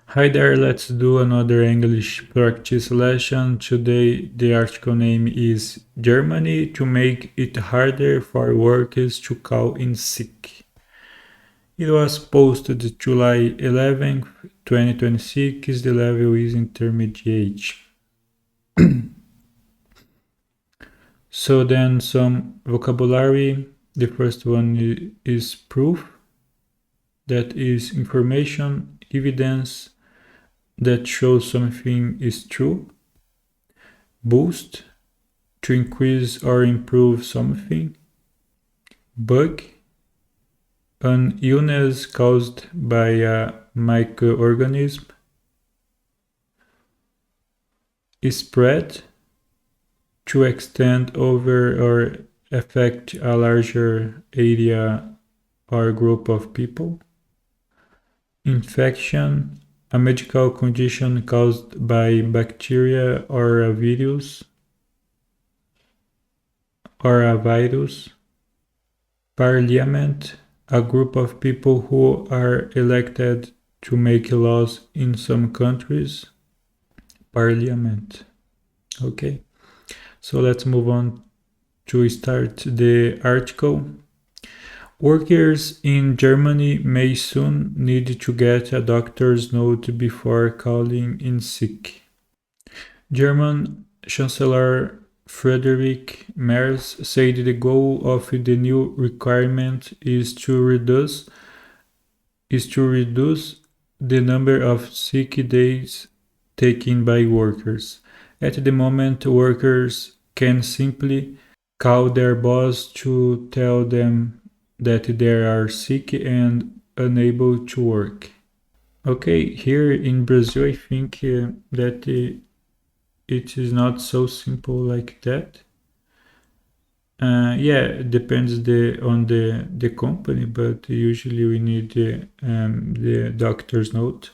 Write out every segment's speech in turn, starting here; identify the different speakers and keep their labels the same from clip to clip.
Speaker 1: Hi there, let's do another English practice lesson. Today the article name is Germany to make it harder for workers to call in sick. It was posted July 11th, 2026. The level is intermediate. So then some vocabulary. The first one is proof. That is information, evidence that shows something is true. Boost, to increase or improve something. Bug, an illness caused by a microorganism. Spread, to extend over or affect a larger area or group of people. Infection, a medical condition caused by bacteria or a virus. Parliament, a group of people who are elected to make laws in some countries. Parliament. Okay, so let's move on to start the article. Workers in Germany may soon need to get a doctor's note before calling in sick. German Chancellor Friedrich Merz said the goal of the new requirement is to reduce the number of sick days taken by workers. At the moment, workers can simply call their boss to tell them that they are sick and unable to work. Okay, here in Brazil, I think that it is not so simple like that. Yeah, it depends on the company, but usually we need the doctor's note.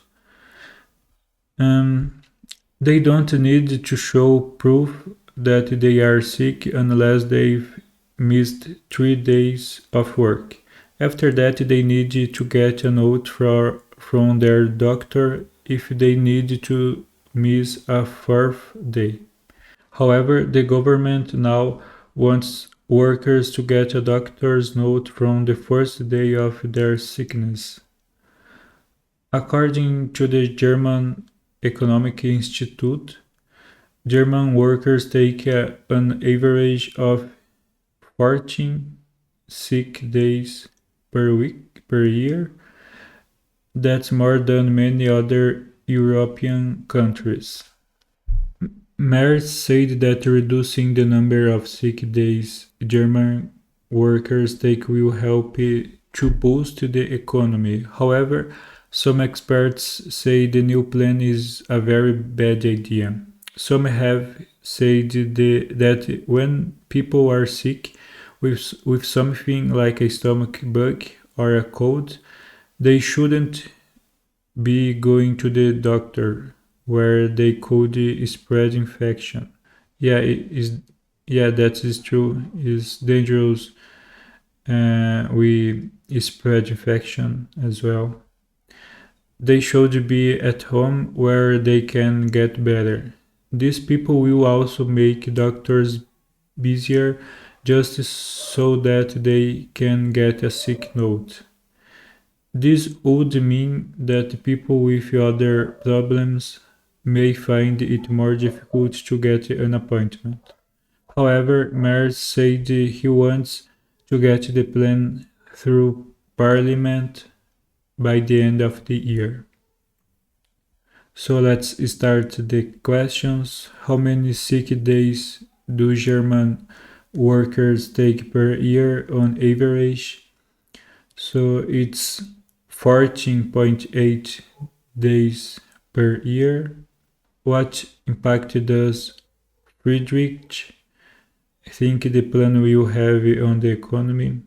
Speaker 1: They don't need to show proof that they are sick unless they've missed 3 days of work. After that, they need to get a note from their doctor if they need to miss a fourth day. However, the government now wants workers to get a doctor's note from the first day of their sickness. According to the German Economic Institute, German workers take an average of 14 sick days per year. That's more than many other European countries. Merz said that reducing the number of sick days German workers take will help to boost the economy. However, some experts say the new plan is a very bad idea. Some have said that when people are sick with something like a stomach bug or a cold, they shouldn't be going to the doctor where they could spread infection. Yeah, that is true. It's dangerous. We spread infection as well. They should be at home where they can get better. These people will also make doctors busier just so that they can get a sick note. This would mean that people with other problems may find it more difficult to get an appointment. However, Merz said he wants to get the plan through Parliament by the end of the year. So let's start the questions. How many sick days do German workers take per year on average? So it's 14.8 days per year. What impact does Friedrich think the plan will have on the economy?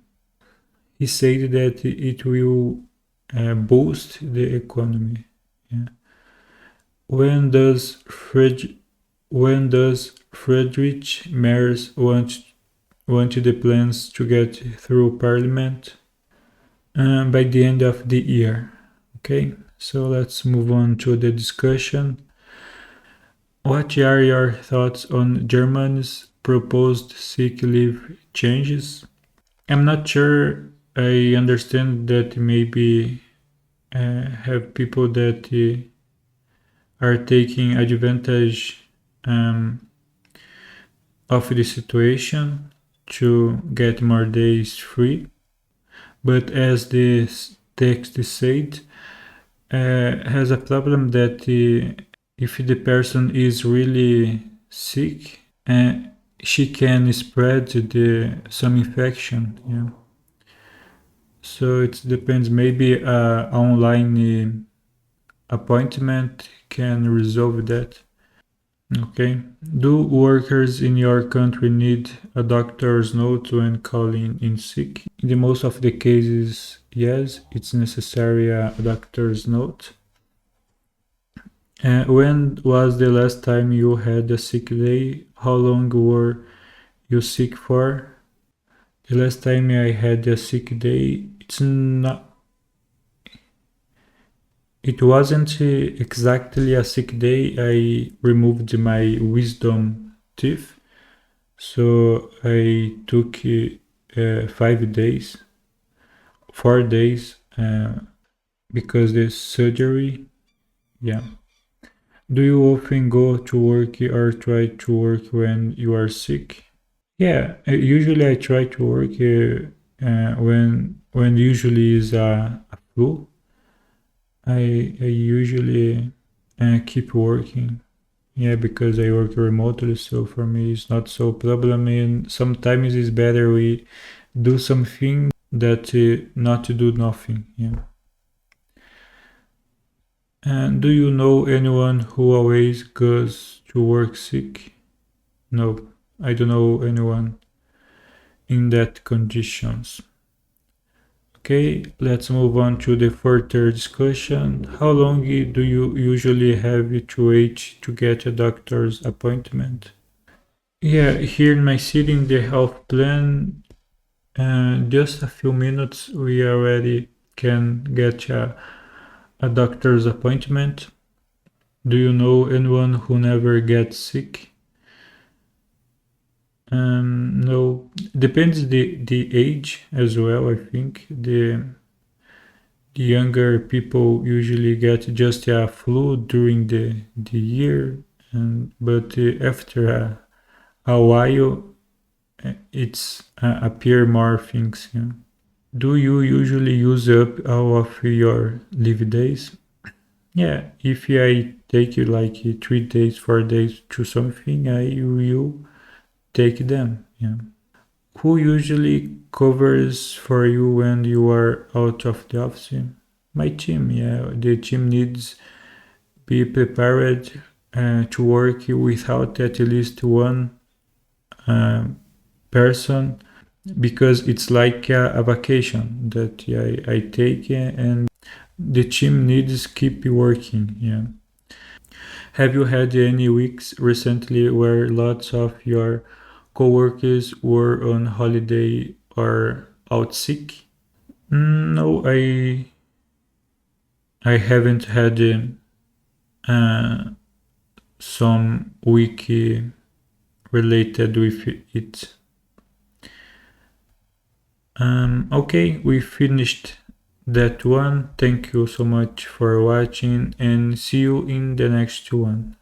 Speaker 1: He said that it will boost the economy. Yeah. When does Friedrich Merz want the plans to get through Parliament? By the end of the year. Okay, So let's move on to the discussion. What are your thoughts on Germany's proposed sick leave changes? I'm not sure I understand that maybe have people that are taking advantage um, of the situation to get more days free. But as this text said, has a problem that if the person is really sick, she can spread some infection. Yeah. So it depends. Maybe online appointment can resolve that. Okay. Do workers in your country need a doctor's note when calling in sick? In the most of the cases, yes, it's necessary a doctor's note. When was the last time you had a sick day? How long were you sick for? The last time I had a sick day, it wasn't exactly a sick day. I removed my wisdom teeth, so I took 5 days, 4 days, because the surgery. Yeah. Do you often go to work or try to work when you are sick? Yeah, usually I try to work when usually is a flu. I usually keep working. Yeah, because I work remotely, so for me it's not so problem. And sometimes it's better we do something that not to do nothing. Yeah. And do you know anyone who always goes to work sick? No, I don't know anyone in that conditions. Okay, let's move on to the further discussion. How long do you usually have to wait to get a doctor's appointment? Yeah, here in my city, in the health plan, just a few minutes, we already can get a doctor's appointment. Do you know anyone who never gets sick? No, depends the age as well. I think the younger people usually get just a flu during the year, but after a while, it's appear more things. Yeah. Do you usually use up all of your leave days? Yeah, if I take you like 3 days, 4 days to something, I will take them. Yeah. Who usually covers for you when you are out of the office? My team, yeah. The team needs be prepared to work without at least one uh, person because it's like a vacation that I take and the team needs keep working. Yeah. Have you had any weeks recently where lots of your coworkers were on holiday or out sick? No, I haven't had uh, some week related with it. Okay, we finished that one. Thank you so much for watching and see you in the next one.